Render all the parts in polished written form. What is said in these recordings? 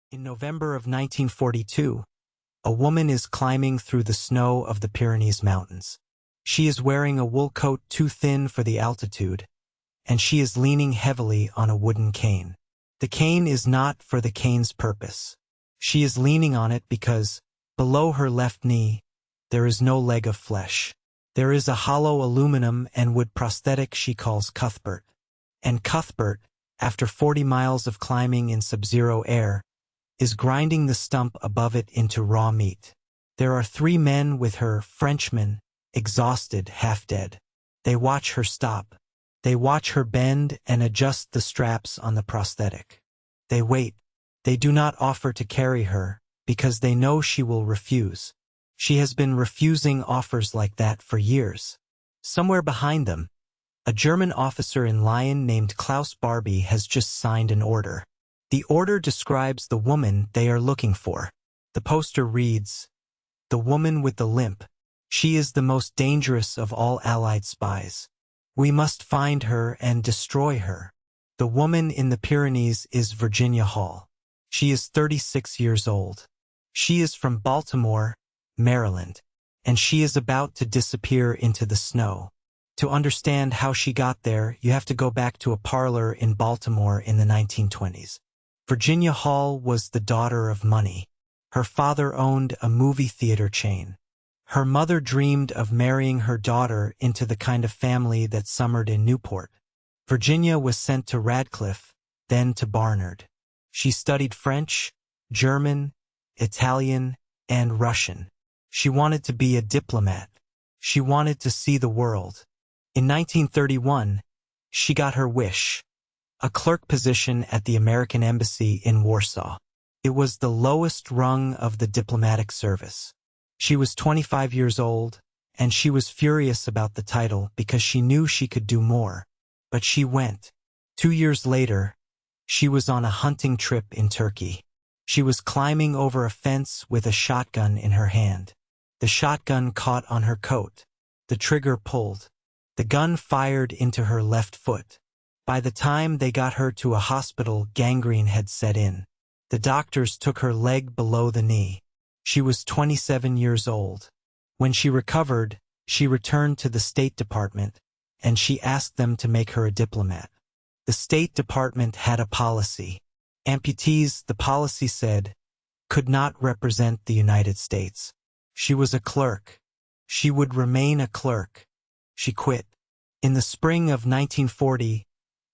In November of 1942, a woman is climbing through the snow of the Pyrenees mountains. She is wearing a wool coat too thin for the altitude, and she is leaning heavily on a wooden cane. The cane is not for the cane's purpose. She is leaning on it because, below her left knee, there is no leg of flesh. There is a hollow aluminum and wood prosthetic she calls Cuthbert. And Cuthbert, after 40 miles of climbing in sub-zero air, is grinding the stump above it into raw meat. There are 3 men with her, Frenchmen, exhausted, half-dead. They watch her stop. They watch her bend and adjust the straps on the prosthetic. They wait. They do not offer to carry her, because they know she will refuse. She has been refusing offers like that for years. Somewhere behind them, a German officer in Lyon named Klaus Barbie has just signed an order. The order describes the woman they are looking for. The poster reads, "The woman with the limp. She is the most dangerous of all Allied spies. We must find her and destroy her." The woman in the Pyrenees is Virginia Hall. She is 36 years old. She is from Baltimore, Maryland, and she is about to disappear into the snow. To understand how she got there, you have to go back to a parlor in Baltimore in the 1920s. Virginia Hall was the daughter of money. Her father owned a movie theater chain. Her mother dreamed of marrying her daughter into the kind of family that summered in Newport. Virginia was sent to Radcliffe, then to Barnard. She studied French, German, Italian, and Russian. She wanted to be a diplomat. She wanted to see the world. In 1931, she got her wish, a clerk position at the American Embassy in Warsaw. It was the lowest rung of the diplomatic service. She was 25 years old, and she was furious about the title because she knew she could do more. But she went. 2 years later, she was on a hunting trip in Turkey. She was climbing over a fence with a shotgun in her hand. The shotgun caught on her coat. The trigger pulled. The gun fired into her left foot. By the time they got her to a hospital, gangrene had set in. The doctors took her leg below the knee. She was 27 years old. When she recovered, she returned to the State Department, and she asked them to make her a diplomat. The State Department had a policy. Amputees, the policy said, could not represent the United States. She was a clerk. She would remain a clerk. She quit. In the spring of 1940,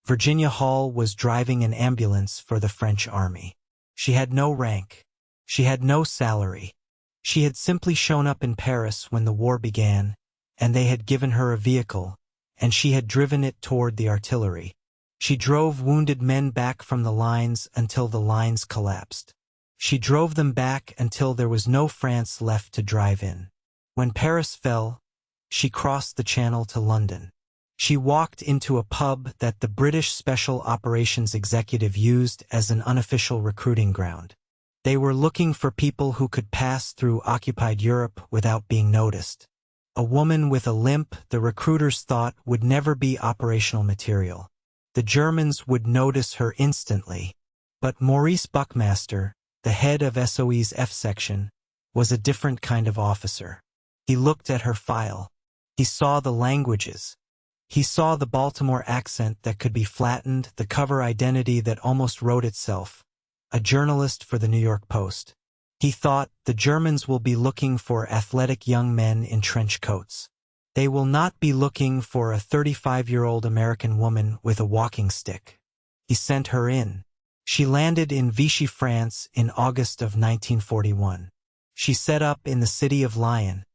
Virginia Hall was driving an ambulance for the French army. She had no rank. She had no salary. She had simply shown up in Paris when the war began, and they had given her a vehicle, and she had driven it toward the artillery. She drove wounded men back from the lines until the lines collapsed. She drove them back until there was no France left to drive in. When Paris fell, she crossed the Channel to London. She walked into a pub that the British Special Operations Executive used as an unofficial recruiting ground. They were looking for people who could pass through occupied Europe without being noticed. A woman with a limp, the recruiters thought, would never be operational material. The Germans would notice her instantly. But Maurice Buckmaster, the head of SOE's F section, was a different kind of officer. He looked at her file. He saw the languages. He saw the Baltimore accent that could be flattened, the cover identity that almost wrote itself. A journalist for the New York Post. He thought, the Germans will be looking for athletic young men in trench coats. They will not be looking for a 35-year-old American woman with a walking stick. He sent her in. She landed in Vichy, France in August of 1941. She set up in the city of Lyon,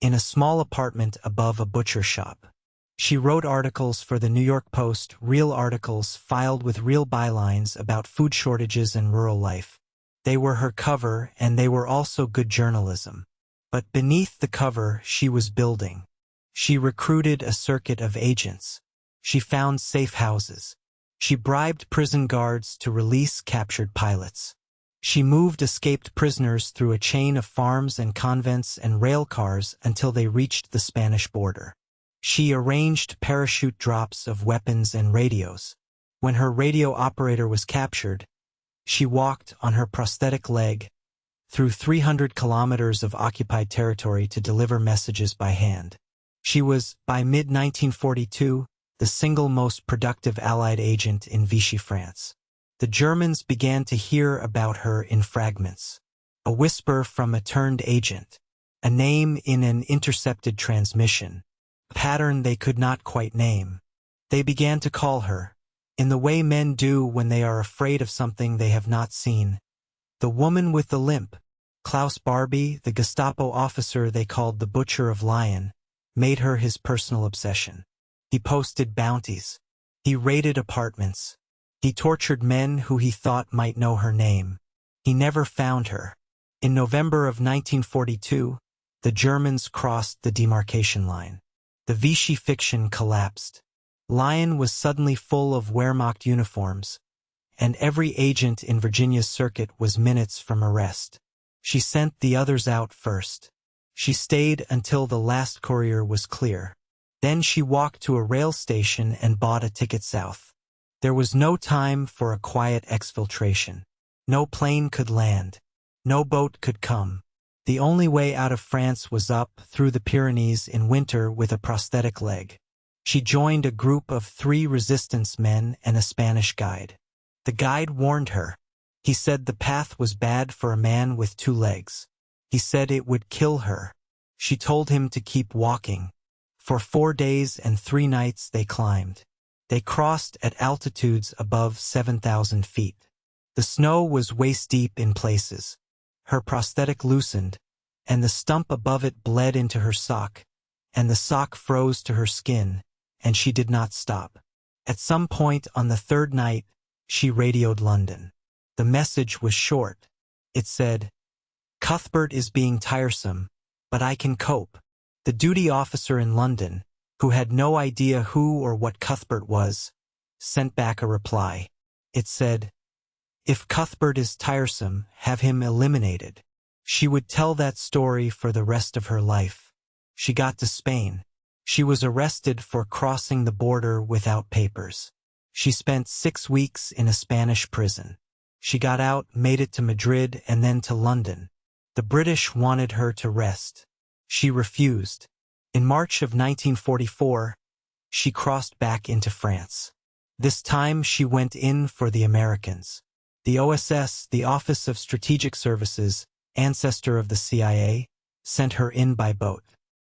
in a small apartment above a butcher shop. She wrote articles for the New York Post, real articles filed with real bylines about food shortages and rural life. They were her cover, and they were also good journalism. But beneath the cover, she was building. She recruited a circuit of agents. She found safe houses. She bribed prison guards to release captured pilots. She moved escaped prisoners through a chain of farms and convents and rail cars until they reached the Spanish border. She arranged parachute drops of weapons and radios. When her radio operator was captured, She walked on her prosthetic leg through 300 kilometers of occupied territory to deliver messages by hand. She was, by mid-1942, the single most productive Allied agent in Vichy France. The Germans began to hear about her in fragments. A whisper from a turned agent, a name in an intercepted transmission, a pattern they could not quite name. They began to call her, in the way men do when they are afraid of something they have not seen, the woman with the limp. Klaus Barbie, the Gestapo officer they called the Butcher of Lyon, made her his personal obsession. He posted bounties. He raided apartments. He tortured men who he thought might know her name. He never found her. In November of 1942, the Germans crossed the demarcation line. The Vichy fiction collapsed. Lyon was suddenly full of Wehrmacht uniforms, and every agent in Virginia's circuit was minutes from arrest. She sent the others out first. She stayed until the last courier was clear. Then she walked to a rail station and bought a ticket south. There was no time for a quiet exfiltration. No plane could land. No boat could come. The only way out of France was up through the Pyrenees in winter with a prosthetic leg. She joined a group of 3 resistance men and a Spanish guide. The guide warned her. He said the path was bad for a man with 2 legs. He said it would kill her. She told him to keep walking. For 4 days and 3 nights they climbed. They crossed at altitudes above 7,000 feet. The snow was waist-deep in places. Her prosthetic loosened, and the stump above it bled into her sock, and the sock froze to her skin, and she did not stop. At some point on the 3rd night, she radioed London. The message was short. It said, "Cuthbert is being tiresome, but I can cope." The duty officer in London, who had no idea who or what Cuthbert was, sent back a reply. It said, "If Cuthbert is tiresome, have him eliminated." She would tell that story for the rest of her life. She got to Spain. She was arrested for crossing the border without papers. She spent 6 weeks in a Spanish prison. She got out, made it to Madrid, and then to London. The British wanted her to rest. She refused. In March of 1944, she crossed back into France. This time she went in for the Americans. The OSS, the Office of Strategic Services, ancestor of the CIA, sent her in by boat.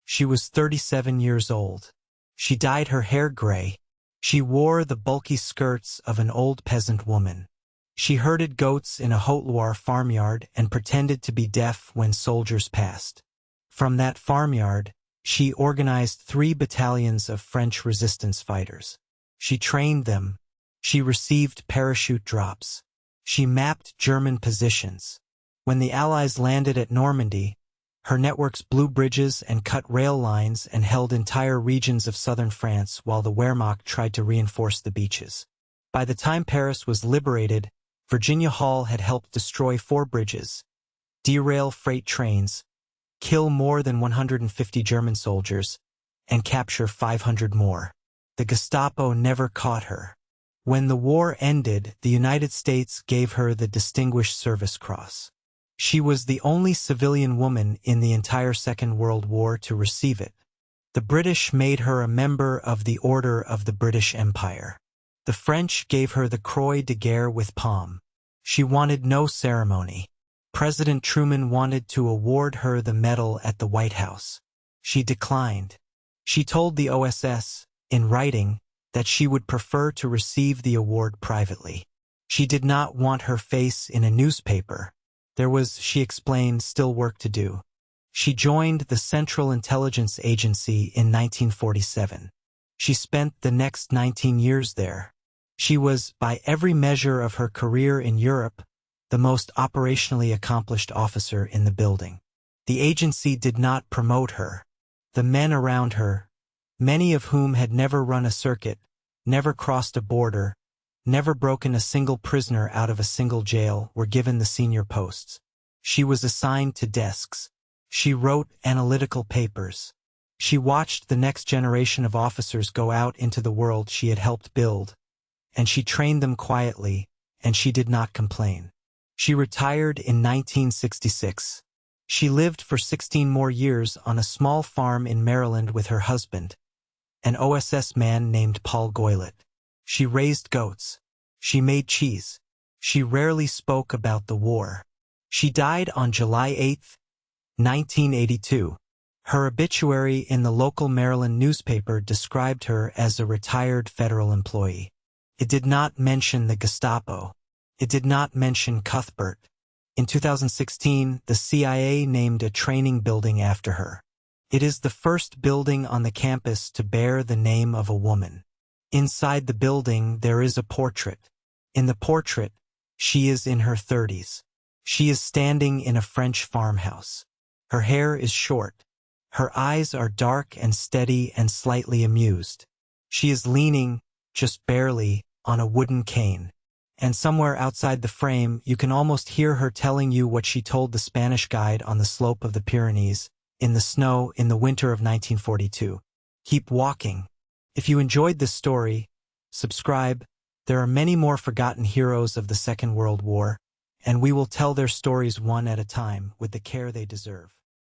She was 37 years old. She dyed her hair gray. She wore the bulky skirts of an old peasant woman. She herded goats in a Haute-Loire farmyard and pretended to be deaf when soldiers passed. From that farmyard, she organized 3 battalions of French resistance fighters. She trained them. She received parachute drops. She mapped German positions. When the Allies landed at Normandy, her networks blew bridges and cut rail lines and held entire regions of southern France while the Wehrmacht tried to reinforce the beaches. By the time Paris was liberated, Virginia Hall had helped destroy 4 bridges, derail freight trains, kill more than 150 German soldiers, and capture 500 more. The Gestapo never caught her. When the war ended, the United States gave her the Distinguished Service Cross. She was the only civilian woman in the entire Second World War to receive it. The British made her a member of the Order of the British Empire. The French gave her the Croix de Guerre with palm. She wanted no ceremony. President Truman wanted to award her the medal at the White House. She declined. She told the OSS, in writing, that she would prefer to receive the award privately. She did not want her face in a newspaper. There was, she explained, still work to do. She joined the Central Intelligence Agency in 1947. She spent the next 19 years there. She was, by every measure of her career in Europe, the most operationally accomplished officer in the building. The agency did not promote her. The men around her, many of whom had never run a circuit, never crossed a border, never broken a single prisoner out of a single jail, were given the senior posts. She was assigned to desks. She wrote analytical papers. She watched the next generation of officers go out into the world she had helped build, and she trained them quietly and she did not complain. She retired in 1966. She lived for 16 more years on a small farm in Maryland with her husband, an OSS man named Paul Goylet. She raised goats. She made cheese. She rarely spoke about the war. She died on July 8, 1982. Her obituary in the local Maryland newspaper described her as a retired federal employee. It did not mention the Gestapo. It did not mention Cuthbert. In 2016, the CIA named a training building after her. It is the first building on the campus to bear the name of a woman. Inside the building, there is a portrait. In the portrait, she is in her 30s. She is standing in a French farmhouse. Her hair is short. Her eyes are dark and steady and slightly amused. She is leaning, just barely, on a wooden cane. And somewhere outside the frame, you can almost hear her telling you what she told the Spanish guide on the slope of the Pyrenees, in the snow in the winter of 1942. Keep walking. If you enjoyed this story, subscribe. There are many more forgotten heroes of the Second World War, and we will tell their stories one at a time with the care they deserve.